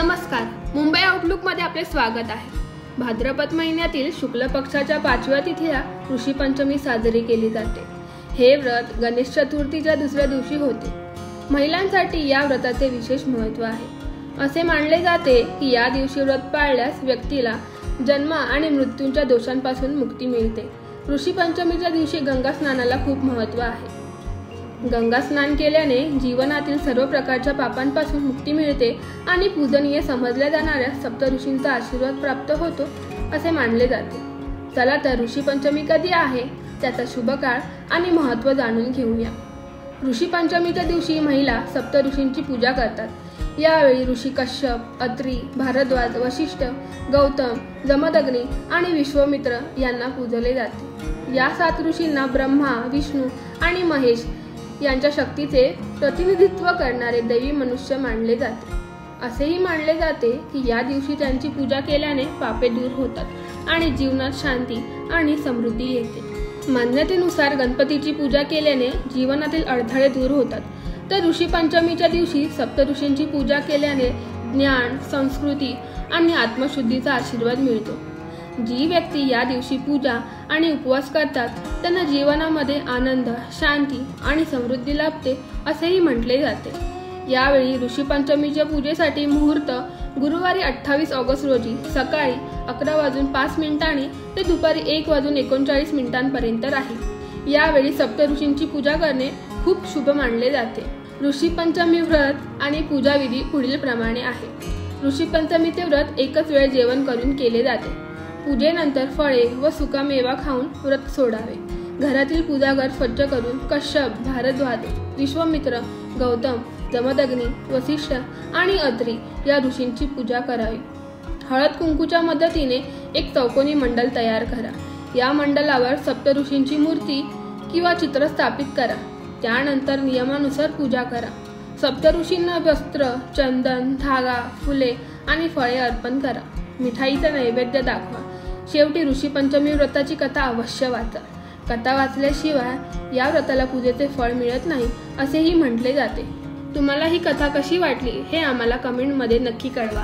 नमस्कार, मुंबई आउटलुकमध्ये आपले स्वागत आहे। भाद्रपद महिन्यातील शुक्ल पक्षाच्या 5व्या तिथीला ऋषी पंचमी साजरी केली जाते। हे व्रत गणेश चतुर्थीच्या दुसऱ्या दिवशी होते। महिलांसाठी या व्रताचे विशेष महत्त्व आहे। असे मानले जाते की या दिवशी व्रत पाळल्यास व्यक्तीला जन्म आणि मृत्यूंच्या दोषांपासून मुक्ती मिळते। ऋषी पंचमीच्या दिवशी गंगा स्नानाला खूप महत्त्व आहे। गंगा स्नान केल्याने जीवनातील सर्व प्रकारच्या पापांपासून मुक्ती मिळते आणि पूजनीय समजल्या जाणाऱ्या सप्तऋषींचा आशीर्वाद प्राप्त होतो असे मानले जाते। चला तर ऋषी पंचमी कधी आहे, त्याचा शुभ काळ आणि महत्त्व जाणून घेऊया। ऋषी पंचमीच्या दिवशी महिला सप्तऋषींची पूजा करतात। यावेळी ऋषी कश्यप, अत्री, भारद्वाज, वशिष्ठ, गौतम, जमदग्नी आणि विश्वामित्र यांना पूजले जाते। या 7 ऋषींना ब्रह्मा, विष्णू आणि महेश यांच्या शक्तीचे प्रतिनिधित्व करणारे दैवी मनुष्य मानले जाते। असेही मानले जाते की या दिवशी त्यांची पूजा केल्याने पापे दूर होतात आणि जीवनात शांती आणि समृद्धी येते। मान्यतेनुसार गणपतीची पूजा केल्याने जीवनातील अडथळे दूर होतात, तर ऋषी पंचमीच्या दिवशी सप्तऋषींची पूजा केल्याने ज्ञान, संस्कृती आणि आत्मशुद्धीचा आशीर्वाद मिळतो। जी व्यक्ती या दिवशी पूजा आणि उपवास करतात त्यांना जीवनामध्ये आनंद, शांती आणि समृद्धी लाभते असेही म्हटले जाते। यावेळी ऋषी पंचमीच्या पूजेसाठी मुहूर्त गुरुवारी 28 ऑगस्ट रोजी सकाळी 11:05 ते दुपारी 1:39 राहील। यावेळी सप्तऋषींची पूजा करणे खूप शुभ मानले जाते। ऋषी पंचमी व्रत आणि पूजाविधी पुढील प्रमाणे आहे। ऋषी पंचमीचे व्रत एकच वेळ जेवण करून केले जाते। पूजेनंतर फळे व सुकामेवा खाऊन व्रत सोडावे। घरातील पूजाघर स्वच्छ करून कश्यप, भारद्वाज, विश्वामित्र, गौतम, जमदग्नी, वशिष्ठ आणि अत्री या ऋषींची पूजा करावी। हळद कुंकूच्या मदतीने एक चौकोनी मंडल तयार करा। या मंडलावर सप्तऋषींची मूर्ती किंवा चित्र स्थापित करा। त्यानंतर नियमानुसार पूजा करा। सप्तऋषींना वस्त्र, चंदन, धागा, फुले आणि फळे अर्पण करा। मिठाईचा नैवेद्य दाखवा। शेवटी ऋषी पंचमी व्रताची कथा अवश्य वाचा। कथा वाचल्याशिवाय या व्रताला पूजेचे फळ मिळत नाही असेही म्हटले जाते। तुम्हाला ही कथा कशी वाटली हे आम्हाला कमेंटमध्ये नक्की कळवा।